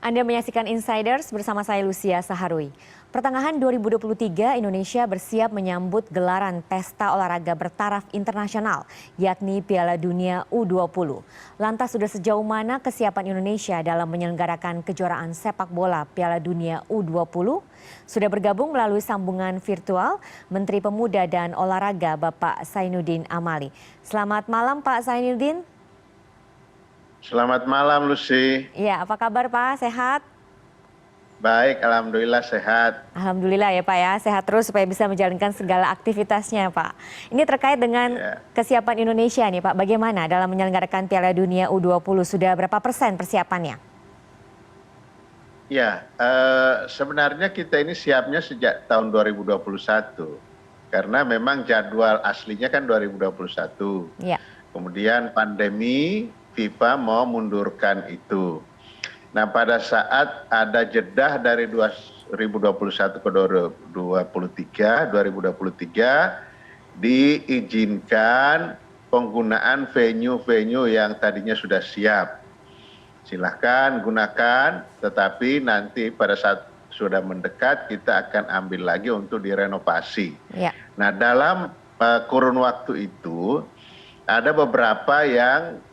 Anda menyaksikan Insiders bersama saya Lucia Saharwi. Pertengahan 2023 Indonesia bersiap menyambut gelaran pesta olahraga bertaraf internasional, yakni Piala Dunia U20. Lantas sudah sejauh mana kesiapan Indonesia dalam menyelenggarakan kejuaraan sepak bola Piala Dunia U20? Sudah bergabung melalui sambungan virtual Menteri Pemuda dan Olahraga Bapak Zainuddin Amali. Selamat malam Pak Zainuddin. Selamat malam Lucy. Ya, apa kabar Pak? Sehat? Baik, alhamdulillah sehat. Alhamdulillah ya Pak ya, sehat terus supaya bisa menjalankan segala aktivitasnya Pak. Ini terkait dengan kesiapan Indonesia nih Pak, bagaimana dalam menyelenggarakan Piala Dunia U20, sudah berapa persen persiapannya? Ya, sebenarnya kita ini siapnya sejak tahun 2021. Karena memang jadwal aslinya kan 2021. Ya. Kemudian pandemi, FIFA mau mundurkan itu. Nah, pada saat ada jedah dari 2021 ke 2023 diizinkan penggunaan venue-venue yang tadinya sudah siap. Silahkan gunakan, tetapi nanti pada saat sudah mendekat kita akan ambil lagi untuk direnovasi. Ya. Nah, dalam kurun waktu itu ada beberapa yang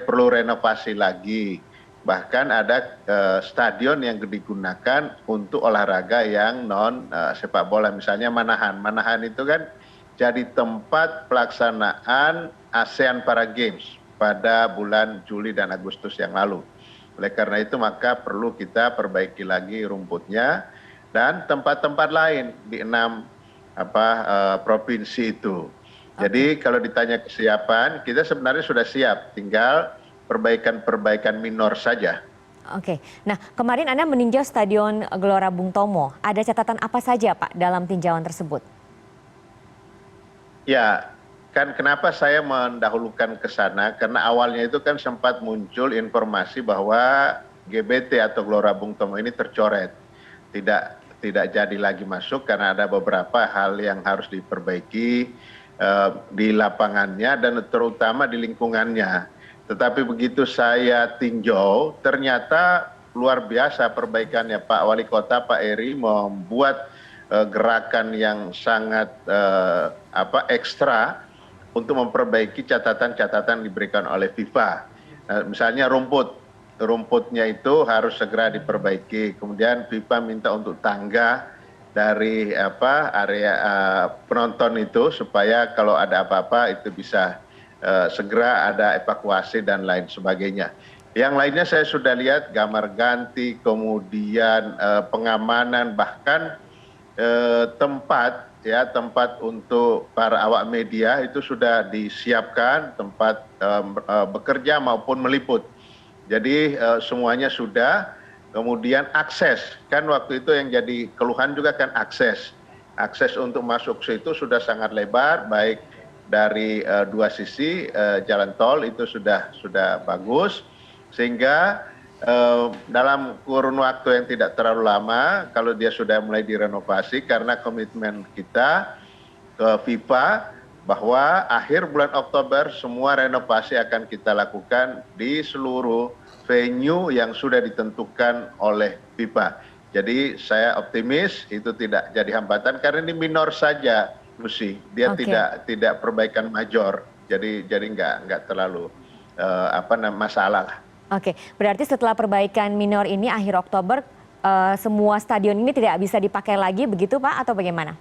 perlu renovasi lagi. Bahkan ada stadion yang digunakan untuk olahraga yang non sepak bola, misalnya Manahan. Manahan itu kan jadi tempat pelaksanaan ASEAN Para Games pada bulan Juli dan Agustus yang lalu. Oleh karena itu maka perlu kita perbaiki lagi rumputnya dan tempat-tempat lain di 6 provinsi itu. Jadi kalau ditanya kesiapan, kita sebenarnya sudah siap, tinggal perbaikan-perbaikan minor saja. Oke, nah kemarin Anda meninjau Stadion Gelora Bung Tomo. Ada catatan apa saja Pak dalam tinjauan tersebut? Ya, kan kenapa saya mendahulukan ke sana, karena awalnya itu kan sempat muncul informasi bahwa GBT atau Gelora Bung Tomo ini tercoret. Tidak jadi lagi masuk karena ada beberapa hal yang harus diperbaiki di lapangannya dan terutama di lingkungannya. Tetapi begitu saya tinjau, ternyata luar biasa perbaikannya. Pak Wali Kota, Pak Eri membuat gerakan yang sangat ekstra untuk memperbaiki catatan-catatan diberikan oleh FIFA. Misalnya rumputnya itu harus segera diperbaiki. Kemudian FIFA minta untuk tangga dari area penonton itu supaya kalau ada apa-apa itu bisa segera ada evakuasi dan lain sebagainya. Yang lainnya saya sudah lihat gambar ganti, kemudian pengamanan, bahkan tempat untuk para awak media itu sudah disiapkan, tempat bekerja maupun meliput. Jadi semuanya sudah. Kemudian akses, kan waktu itu yang jadi keluhan juga kan akses. Akses untuk masuk situ sudah sangat lebar, baik dari dua sisi jalan tol itu sudah bagus. Sehingga dalam kurun waktu yang tidak terlalu lama, kalau dia sudah mulai direnovasi, karena komitmen kita ke FIFA bahwa akhir bulan Oktober semua renovasi akan kita lakukan di seluruh venue yang sudah ditentukan oleh FIFA. Jadi saya optimis itu tidak jadi hambatan karena ini minor saja, Lucy. Dia tidak perbaikan major. Jadi nggak terlalu masalah lah. Oke, berarti setelah perbaikan minor ini akhir Oktober semua stadion ini tidak bisa dipakai lagi begitu Pak atau bagaimana?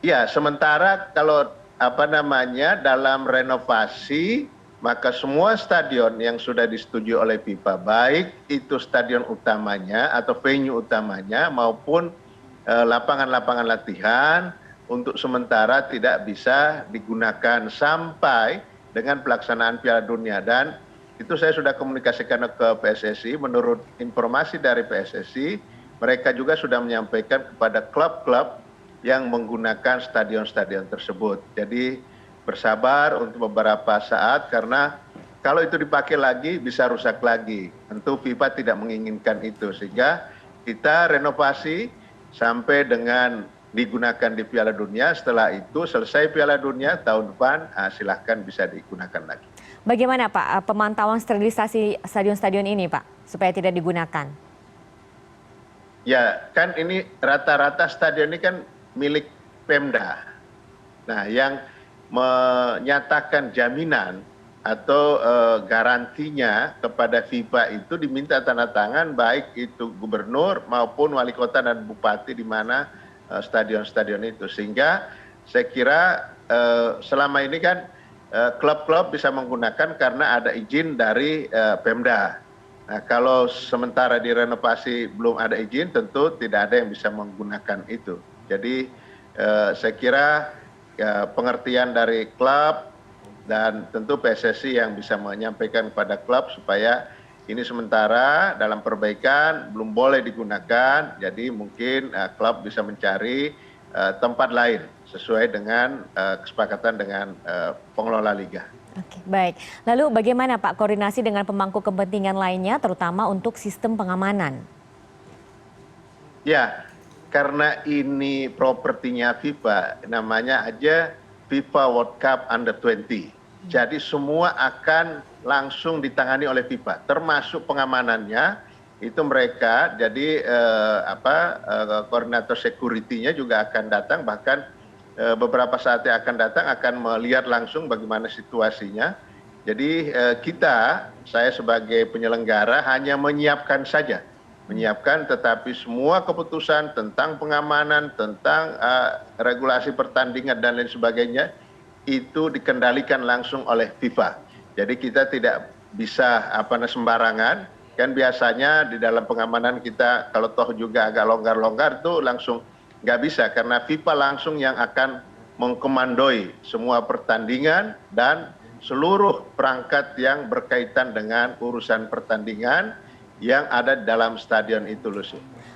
Ya, sementara kalau dalam renovasi maka semua stadion yang sudah disetujui oleh FIFA, baik itu stadion utamanya atau venue utamanya maupun lapangan-lapangan latihan, untuk sementara tidak bisa digunakan sampai dengan pelaksanaan Piala Dunia. Dan itu saya sudah komunikasikan ke PSSI, menurut informasi dari PSSI, mereka juga sudah menyampaikan kepada klub-klub yang menggunakan stadion-stadion tersebut. Jadi bersabar untuk beberapa saat karena kalau itu dipakai lagi bisa rusak lagi. Tentu FIFA tidak menginginkan itu, sehingga kita renovasi sampai dengan digunakan di Piala Dunia. Setelah itu selesai Piala Dunia tahun depan, silahkan bisa digunakan lagi. Bagaimana Pak pemantauan sterilisasi stadion-stadion ini Pak supaya tidak digunakan? Ya, kan ini rata-rata stadion ini kan milik Pemda. Nah, yang menyatakan jaminan atau garantinya kepada FIFA itu diminta tanda tangan baik itu gubernur maupun wali kota dan bupati di mana stadion-stadion itu. Sehingga saya kira selama ini kan klub-klub bisa menggunakan karena ada izin dari Pemda. Nah, kalau sementara direnovasi belum ada izin, tentu tidak ada yang bisa menggunakan itu. Jadi saya kira pengertian dari klub dan tentu PSSI yang bisa menyampaikan kepada klub supaya ini sementara dalam perbaikan belum boleh digunakan. Jadi mungkin klub bisa mencari tempat lain sesuai dengan kesepakatan dengan pengelola liga. Oke, baik. Lalu bagaimana Pak koordinasi dengan pemangku kepentingan lainnya terutama untuk sistem pengamanan? Ya, karena ini propertinya FIFA, namanya aja FIFA World Cup Under 20. Jadi semua akan langsung ditangani oleh FIFA, termasuk pengamanannya itu mereka. Jadi koordinator security-nya juga akan datang, bahkan beberapa saat yang akan datang akan melihat langsung bagaimana situasinya. Jadi saya sebagai penyelenggara hanya menyiapkan saja, tetapi semua keputusan tentang pengamanan, tentang regulasi pertandingan dan lain sebagainya itu dikendalikan langsung oleh FIFA. Jadi kita tidak bisa sembarangan. Kan biasanya di dalam pengamanan kita kalau toh juga agak longgar-longgar tuh langsung nggak bisa, karena FIFA langsung yang akan mengkomandoi semua pertandingan dan seluruh perangkat yang berkaitan dengan urusan pertandingan yang ada di dalam stadion itu, Lucy.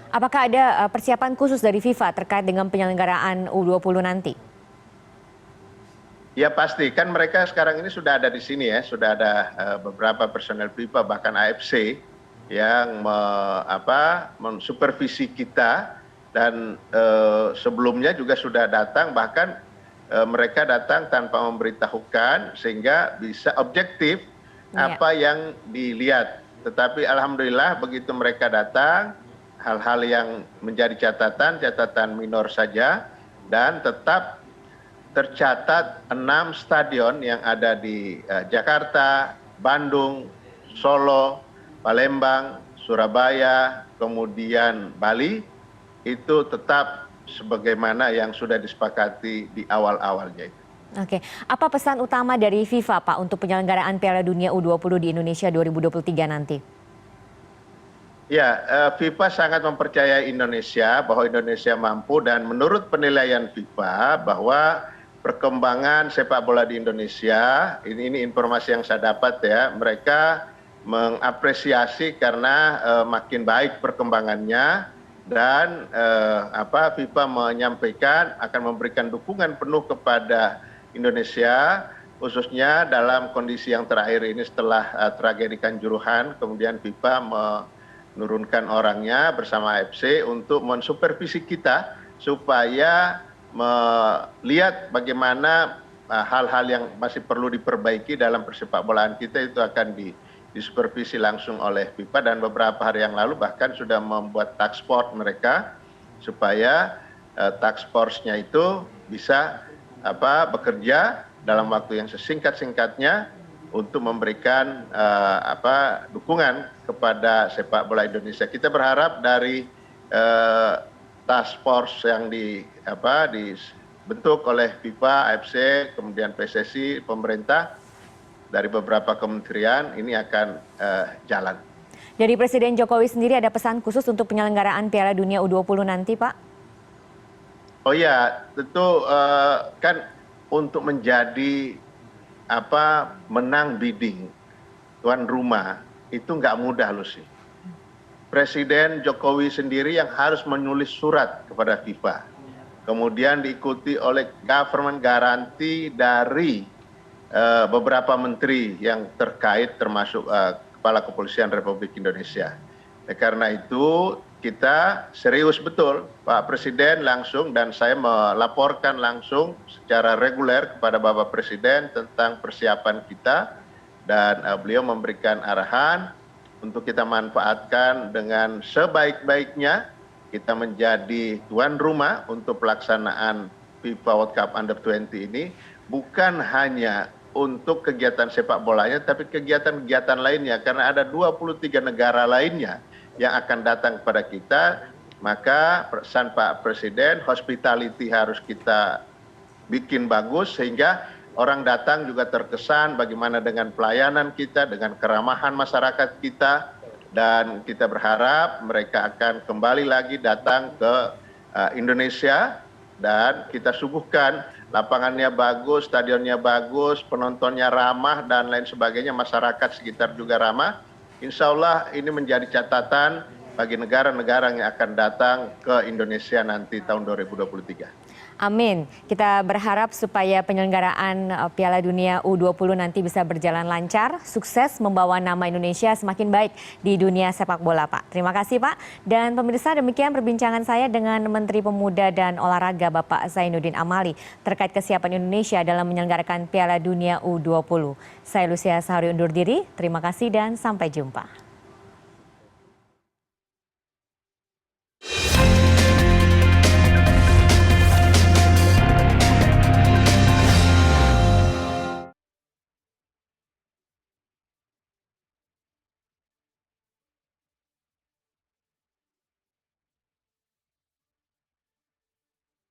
Apakah ada persiapan khusus dari FIFA terkait dengan penyelenggaraan U20 nanti? Ya pasti, kan mereka sekarang ini sudah ada di sini ya, sudah ada beberapa personel FIFA bahkan AFC yang mensupervisi kita. Dan sebelumnya juga sudah datang, bahkan mereka datang tanpa memberitahukan sehingga bisa objektif apa yang dilihat. Tetapi alhamdulillah begitu mereka datang, hal-hal yang menjadi catatan minor saja, dan tetap tercatat 6 stadion yang ada di Jakarta, Bandung, Solo, Palembang, Surabaya, kemudian Bali, itu tetap sebagaimana yang sudah disepakati di awal-awalnya itu. Oke, apa pesan utama dari FIFA Pak untuk penyelenggaraan Piala Dunia U20 di Indonesia 2023 nanti? Ya, FIFA sangat mempercayai Indonesia, bahwa Indonesia mampu, dan menurut penilaian FIFA bahwa perkembangan sepak bola di Indonesia, ini informasi yang saya dapat ya, mereka mengapresiasi karena makin baik perkembangannya. Dan FIFA menyampaikan akan memberikan dukungan penuh kepada Indonesia, khususnya dalam kondisi yang terakhir ini setelah tragedi Kanjuruhan. Kemudian FIFA menurunkan orangnya bersama AFC untuk mensupervisi kita supaya melihat bagaimana hal-hal yang masih perlu diperbaiki dalam persepakbolaan kita itu akan disupervisi langsung oleh FIFA. Dan beberapa hari yang lalu bahkan sudah membuat task force mereka supaya task force-nya itu bisa bekerja dalam waktu yang sesingkat-singkatnya untuk memberikan dukungan kepada sepak bola Indonesia. Kita berharap dari task force yang dibentuk oleh FIFA, AFC, kemudian PSSI, pemerintah, dari beberapa kementerian ini akan jalan. Dari Presiden Jokowi sendiri ada pesan khusus untuk penyelenggaraan Piala Dunia U20 nanti, Pak? Oh ya, tentu kan untuk menjadi menang bidding tuan rumah itu nggak mudah, Lucy. Presiden Jokowi sendiri yang harus menulis surat kepada FIFA, kemudian diikuti oleh government garanti dari beberapa menteri yang terkait, termasuk Kepala Kepolisian Republik Indonesia. Karena itu kita serius betul, Pak Presiden langsung, dan saya melaporkan langsung secara reguler kepada Bapak Presiden tentang persiapan kita dan beliau memberikan arahan untuk kita manfaatkan dengan sebaik-baiknya. Kita menjadi tuan rumah untuk pelaksanaan FIFA World Cup Under-20 ini, bukan hanya untuk kegiatan sepak bolanya, tapi kegiatan-kegiatan lainnya, karena ada 23 negara lainnya yang akan datang kepada kita. Maka pesan Pak Presiden, hospitality harus kita bikin bagus sehingga orang datang juga terkesan bagaimana dengan pelayanan kita, dengan keramahan masyarakat kita, dan kita berharap mereka akan kembali lagi datang ke Indonesia dan kita suguhkan lapangannya bagus, stadionnya bagus, penontonnya ramah dan lain sebagainya, masyarakat sekitar juga ramah. Insya Allah ini menjadi catatan bagi negara-negara yang akan datang ke Indonesia nanti tahun 2023. Amin. Kita berharap supaya penyelenggaraan Piala Dunia U20 nanti bisa berjalan lancar, sukses membawa nama Indonesia semakin baik di dunia sepak bola, Pak. Terima kasih, Pak. Dan pemirsa, demikian perbincangan saya dengan Menteri Pemuda dan Olahraga Bapak Zainuddin Amali terkait kesiapan Indonesia dalam menyelenggarakan Piala Dunia U20. Saya Lucia Saharuy undur diri. Terima kasih dan sampai jumpa.